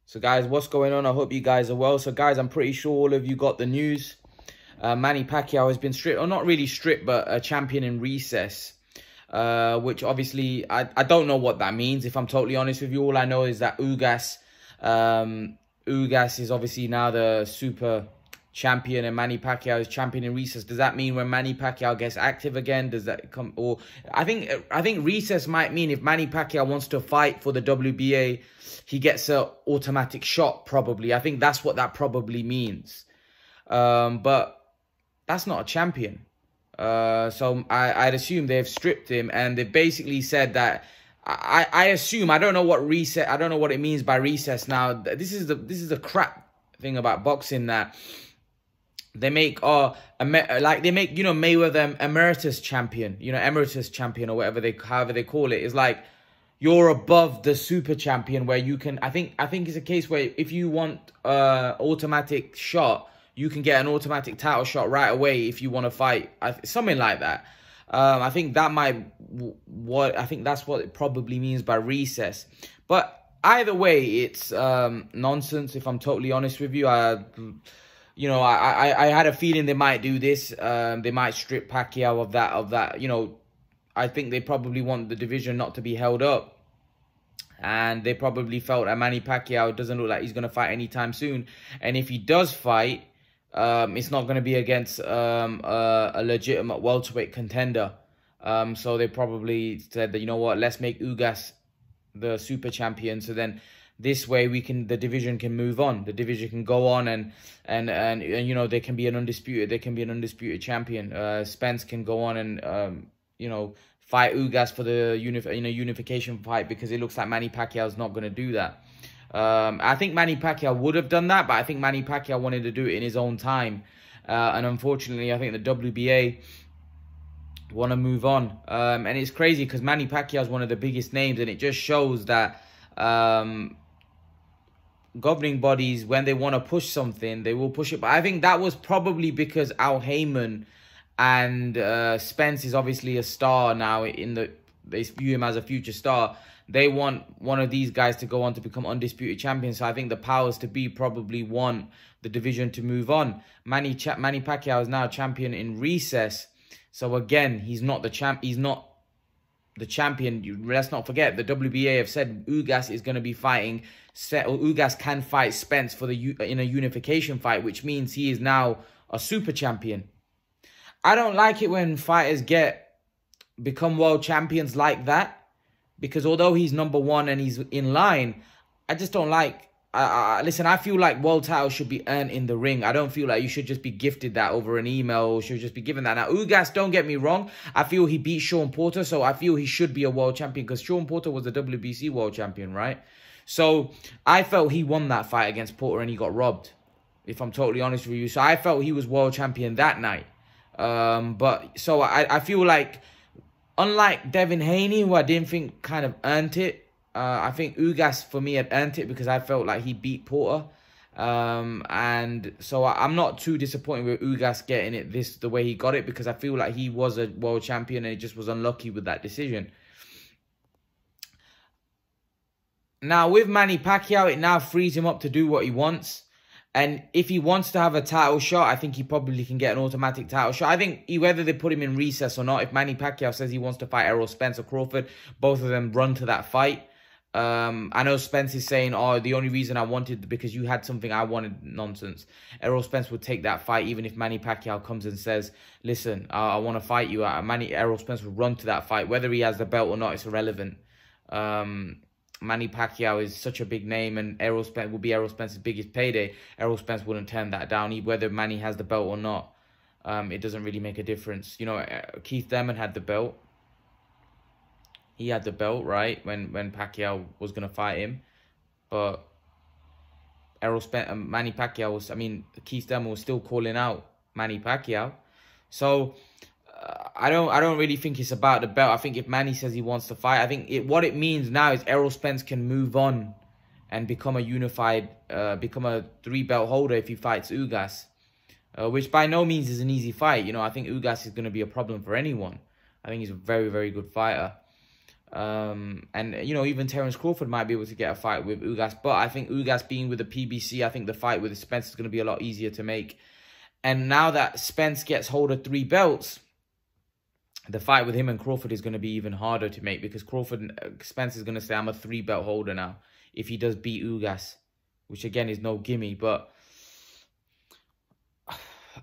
So guys, what's going on? I hope you guys are well. So guys, I'm pretty sure all of you got the news. Manny Pacquiao has been stripped, or not really stripped, but a champion in recess. Which obviously, I don't know what that means, if I'm totally honest with you. All I know is that Ugas is obviously now the super champion and Manny Pacquiao is champion in recess. Does that mean when Manny Pacquiao gets active again, does that come? Or I think recess might mean if Manny Pacquiao wants to fight for the WBA, he gets a automatic shot, probably. I think that's what that probably means. But that's not a champion. So I'd assume they've stripped him, and they've basically said that I assume, I don't know what reset, I don't know what it means by recess. Now this is the crap thing about boxing, that they make like they make, you know, Mayweather emeritus champion, you know, emeritus champion or whatever however they call it. Is like you're above the super champion, where you can, I think it's a case where if you want automatic shot, you can get an automatic title shot right away if you want to fight, something like that. I think that's what it probably means by recess. But either way, it's nonsense, if I'm totally honest with you. I had a feeling they might do this. They might strip Pacquiao of that. You know, I think they probably want the division not to be held up. And they probably felt that Manny Pacquiao doesn't look like he's going to fight anytime soon. And if he does fight, it's not going to be against a legitimate welterweight contender. So they probably said that, you know what, let's make Ugas the super champion. So then this way the division can move on. The division can go on and you know, they can be an undisputed champion. Spence can go on and you know, fight Ugas for the unification fight, because it looks like Manny Pacquiao is not going to do that. I think Manny Pacquiao would have done that, but I think Manny Pacquiao wanted to do it in his own time. And unfortunately, I think the WBA want to move on. And it's crazy because Manny Pacquiao is one of the biggest names, and it just shows that governing bodies, when they want to push something, they will push it. But I think that was probably because Al Heyman and Spence is obviously a star now. They view him as a future star. They want one of these guys to go on to become undisputed champions. So I think the powers to be probably want the division to move on. Manny Pacquiao is now champion in recess. So again, he's not the champ. He's not the champion. Let's not forget, the WBA have said Ugas is going to be fighting. Ugas can fight Spence in a unification fight, which means he is now a super champion. I don't like it when fighters become world champions like that, because although he's #1 and he's in line, I just don't like. Listen, I feel like world titles should be earned in the ring. I don't feel like you should just be gifted that over an email, or should just be given that. Now, Ugas, don't get me wrong, I feel he beat Sean Porter, so I feel he should be a world champion, because Sean Porter was the WBC world champion, right? So I felt he won that fight against Porter and he got robbed, if I'm totally honest with you. So I felt he was world champion that night. But so I feel like, unlike Devin Haney, who I didn't think kind of earned it, I think Ugas, for me, had earned it because I felt like he beat Porter. And so I'm not too disappointed with Ugas getting it the way he got it, because I feel like he was a world champion and he just was unlucky with that decision. Now, with Manny Pacquiao, it now frees him up to do what he wants. And if he wants to have a title shot, I think he probably can get an automatic title shot. I think whether they put him in recess or not, if Manny Pacquiao says he wants to fight Errol Spence or Crawford, both of them run to that fight. I know Spence is saying, oh, the only reason I wanted, because you had something I wanted. Nonsense. Errol Spence would take that fight even if Manny Pacquiao comes and says, listen, I want to fight you. Errol Spence would run to that fight. Whether he has the belt or not, it's irrelevant. Manny Pacquiao is such a big name, and Errol Spence will be Errol Spence's biggest payday. Errol Spence wouldn't turn that down, whether Manny has the belt or not. It doesn't really make a difference. You know, Keith Thurman had the belt. He had the belt, right, when Pacquiao was going to fight him. But Manny Pacquiao was, Keith Thurman was still calling out Manny Pacquiao. So I don't really think it's about the belt. I think if Manny says he wants to fight, I think what it means now is Errol Spence can move on and become a unified, become a 3-belt holder if he fights Ugas, which by no means is an easy fight. You know, I think Ugas is going to be a problem for anyone. I think he's a very, very good fighter. And, you know, even Terence Crawford might be able to get a fight with Ugas. But I think Ugas being with the PBC, I think the fight with Spence is going to be a lot easier to make. And now that Spence gets hold of 3 belts, the fight with him and Crawford is going to be even harder to make, because Spence is going to say, I'm a 3-belt holder now, if he does beat Ugas, which again is no gimme. But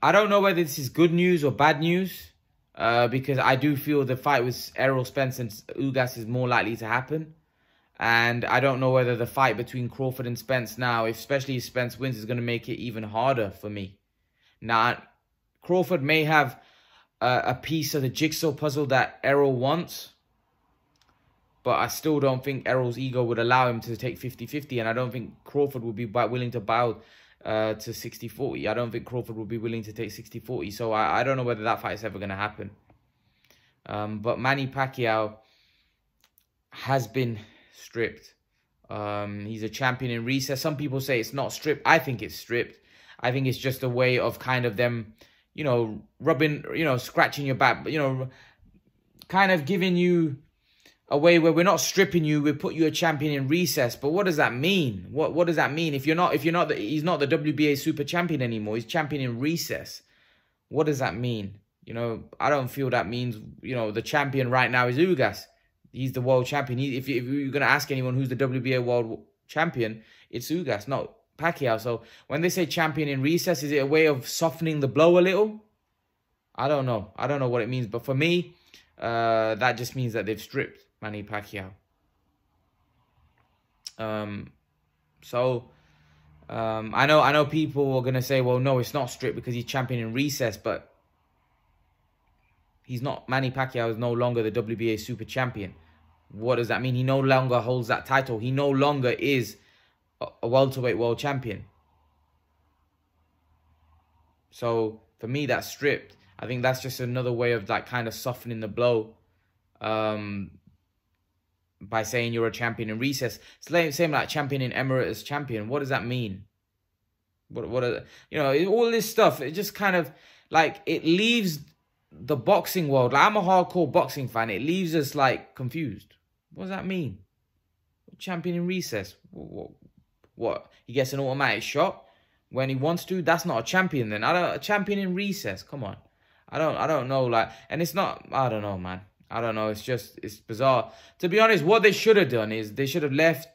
I don't know whether this is good news or bad news, because I do feel the fight with Errol Spence and Ugas is more likely to happen. And I don't know whether the fight between Crawford and Spence now, especially if Spence wins, is going to make it even harder for me. Now, Crawford may have a piece of the jigsaw puzzle that Errol wants, but I still don't think Errol's ego would allow him to take 50-50, and I don't think Crawford would be willing to bow to 60-40. I don't think Crawford would be willing to take 60-40, so I don't know whether that fight is ever going to happen. But Manny Pacquiao has been stripped. He's a champion in recess. Some people say it's not stripped. I think it's stripped. I think it's just a way of kind of them, you know, rubbing, you know, scratching your back, you know, kind of giving you a way where we're not stripping you, we put you a champion in recess. But what does that mean? What does that mean? He's not the WBA super champion anymore. He's champion in recess. What does that mean? You know, I don't feel that means, you know, the champion right now is Ugas. He's the world champion. If you're going to ask anyone who's the WBA world champion, it's Ugas, not Pacquiao. So when they say champion in recess, is it a way of softening the blow a little? I don't know. I don't know what it means. But for me, that just means that they've stripped Manny Pacquiao. I know people are going to say, well, no, it's not stripped because he's champion in recess, but he's not. Manny Pacquiao is no longer the WBA super champion. What does that mean? He no longer holds that title. He no longer is a welterweight world champion. So for me, that's stripped. I think that's just another way of like kind of softening the blow, by saying you're a champion in recess. It's same like champion in Emirates champion. What does that mean? What are, you know, all this stuff, it just kind of like, it leaves the boxing world, like, I'm a hardcore boxing fan, it leaves us like confused. What does that mean? Champion in recess? What? He gets an automatic shot when he wants to? That's not a champion then. A champion in recess. Come on. I don't know, like, and it's not, I don't know, man. I don't know. It's bizarre. To be honest, what they should have done is they should have left.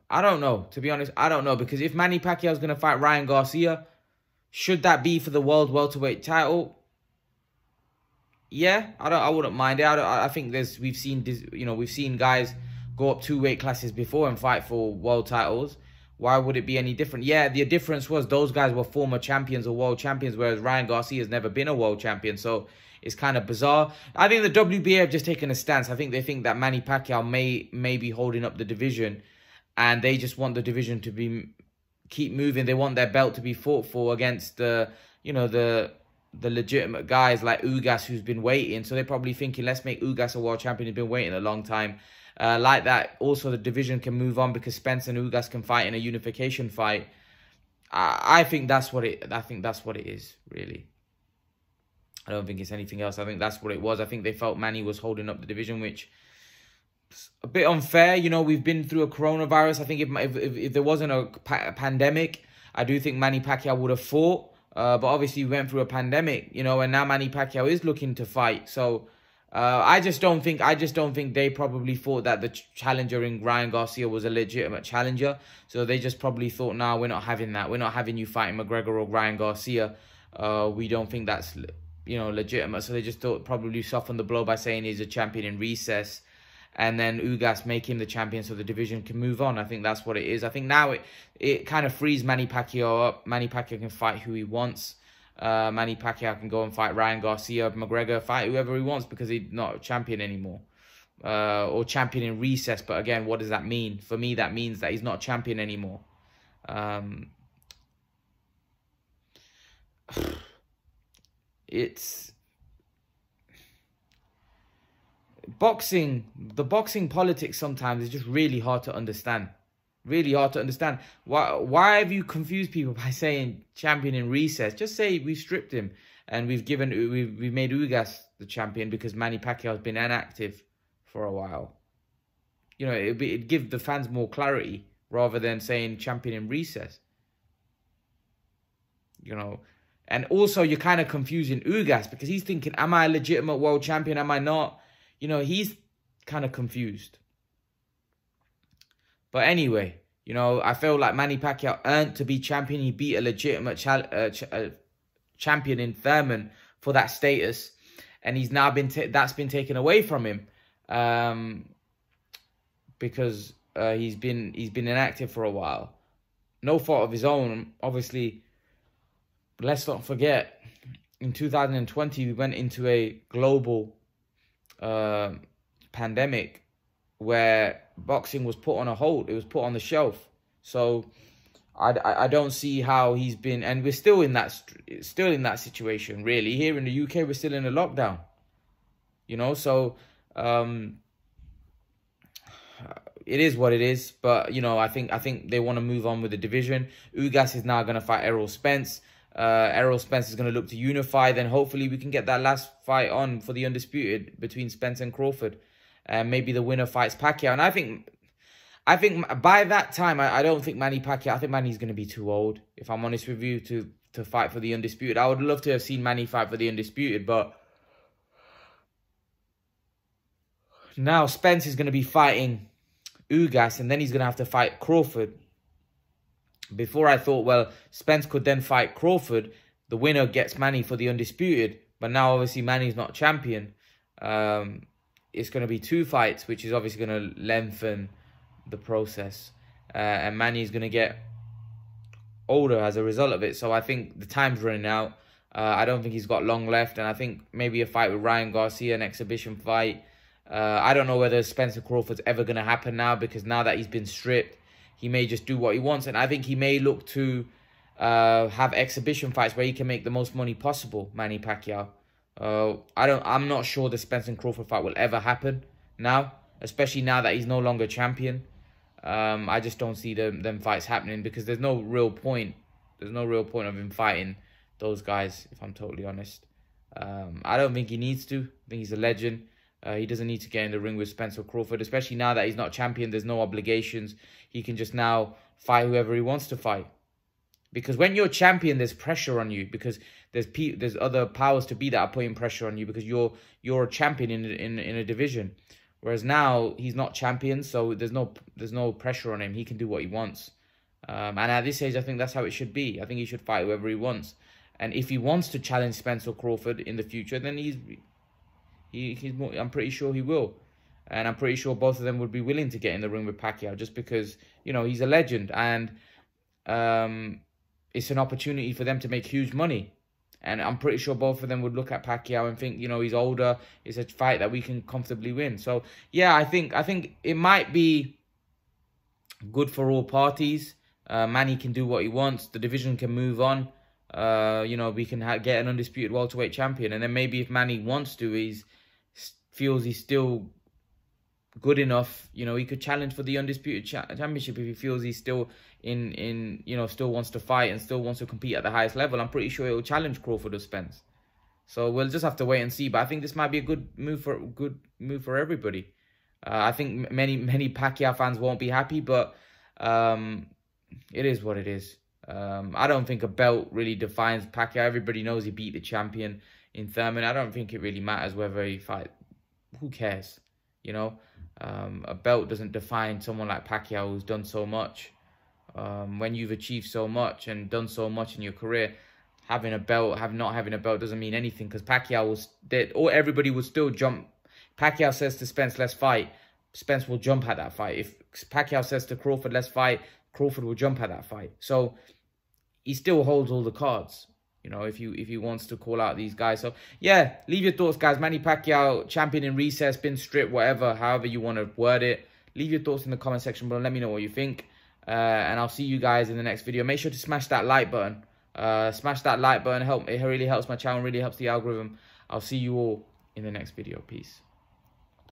I don't know. To be honest, I don't know. Because if Manny Pacquiao is going to fight Ryan Garcia, should that be for the world welterweight title? Yeah, I wouldn't mind it. I think we've seen guys go up 2 weight classes before and fight for world titles. Why would it be any different? Yeah, the difference was those guys were former champions or world champions, whereas Ryan Garcia has never been a world champion. So it's kind of bizarre. I think the WBA have just taken a stance. I think they think that Manny Pacquiao may be holding up the division, and they just want the division to keep moving. They want their belt to be fought for against the legitimate guys like Ugas, who's been waiting. So they're probably thinking, let's make Ugas a world champion. He's been waiting a long time. Like that, also the division can move on because Spence and Ugas can fight in a unification fight. I think that's what it is, really. I don't think it's anything else. I think that's what it was. I think they felt Manny was holding up the division, which is a bit unfair. You know, we've been through a coronavirus. I think if there wasn't a pandemic, I do think Manny Pacquiao would have fought. But obviously we went through a pandemic, you know, and now Manny Pacquiao is looking to fight. So I just don't think they probably thought that the challenger in Ryan Garcia was a legitimate challenger. So they just probably thought, nah, we're not having that. We're not having you fighting McGregor or Ryan Garcia. We don't think that's, you know, legitimate. So they just thought probably soften the blow by saying he's a champion in recess. And then Ugas make him the champion so the division can move on. I think that's what it is. I think now it kind of frees Manny Pacquiao up. Manny Pacquiao can fight who he wants. Manny Pacquiao can go and fight Ryan Garcia, McGregor, fight whoever he wants because he's not a champion anymore. Or champion in recess. But again, what does that mean? For me, that means that he's not a champion anymore. It's... the boxing politics sometimes is just really hard to understand. Really hard to understand. Why have you confused people by saying champion in recess? Just say we stripped him. and we've made Ugas the champion because Manny Pacquiao has been inactive for a while. You know, it'd give the fans more clarity rather than saying champion in recess. You know, and also you're kind of confusing Ugas because he's thinking, am I a legitimate world champion? Am I not? You know, he's kind of confused. But anyway, you know, I feel like Manny Pacquiao earned to be champion. He beat a legitimate champion in Thurman for that status, and he's now that's been taken away from him because he's been inactive for a while. No fault of his own, obviously. Let's not forget, in 2020 we went into a global pandemic where boxing was put on a hold. It was put on the shelf. So I don't see how he's been, and we're still in that situation really. Here in the UK, we're still in a lockdown. You know, so it is what it is. But you know, I think they want to move on with the division. Ugas is now going to fight Errol Spence. Errol Spence is going to look to unify. Then hopefully we can get that last fight on for the undisputed between Spence and Crawford. Maybe the winner fights Pacquiao. And I think by that time, I don't think Manny Pacquiao, I think Manny's going to be too old, if I'm honest with you, to fight for the undisputed. I would love to have seen Manny fight for the undisputed, but now Spence is going to be fighting Ugas, and then he's going to have to fight Crawford. Before I thought, well, Spence could then fight Crawford. The winner gets Manny for the undisputed. But now, obviously, Manny's not champion. It's going to be 2 fights, which is obviously going to lengthen the process. And Manny's going to get older as a result of it. So I think the time's running out. I don't think he's got long left. And I think maybe a fight with Ryan Garcia, an exhibition fight. I don't know whether Spencer Crawford's ever going to happen now, because now that he's been stripped, he may just do what he wants. And I think he may look to have exhibition fights where he can make the most money possible, Manny Pacquiao. I'm not sure the Spence and Crawford fight will ever happen now, especially now that he's no longer champion. I just don't see them fights happening because there's no real point. There's no real point of him fighting those guys, if I'm totally honest. I don't think he needs to. I think he's a legend. He doesn't need to get in the ring with Spencer Crawford, especially now that he's not champion. There's no obligations. He can just now fight whoever he wants to fight. Because when you're champion, there's pressure on you, because there's other powers to be that are putting pressure on you because you're a champion in a division. Whereas now he's not champion, so there's no pressure on him. He can do what he wants. And at this age, I think that's how it should be. I think he should fight whoever he wants. And if he wants to challenge Spencer Crawford in the future, then I'm pretty sure he will. And I'm pretty sure both of them would be willing to get in the ring with Pacquiao, just because, you know, he's a legend. And it's an opportunity for them to make huge money. And I'm pretty sure both of them would look at Pacquiao and think, you know, he's older. It's a fight that we can comfortably win. So, yeah, I think it might be good for all parties. Manny can do what he wants. The division can move on. You know, we can get an undisputed welterweight champion. And then maybe if Manny wants to, feels he's still good enough, you know, he could challenge for the undisputed championship if he feels he's still still wants to fight and still wants to compete at the highest level. I'm pretty sure he'll challenge Crawford or Spence. So we'll just have to wait and see. But I think this might be a good move for everybody. I think many Pacquiao fans won't be happy, but it is what it is. I don't think a belt really defines Pacquiao. Everybody knows he beat the champion in Thurman. I don't think it really matters whether he fight. Who cares? You know, a belt doesn't define someone like Pacquiao who's done so much. When you've achieved so much and done so much in your career, having a belt, not having a belt doesn't mean anything, because Pacquiao was dead, or everybody would still jump. Pacquiao says to Spence, let's fight. Spence will jump at that fight. If Pacquiao says to Crawford, let's fight, Crawford will jump at that fight. So he still holds all the cards, you know, if he wants to call out these guys. So yeah, leave your thoughts, guys. Manny Pacquiao, champion in recess, been stripped, whatever, however you want to word it. Leave your thoughts in the comment section below. Let me know what you think. And I'll see you guys in the next video. Make sure to smash that like button. Smash that like button. It really helps my channel, really helps the algorithm. I'll see you all in the next video. Peace.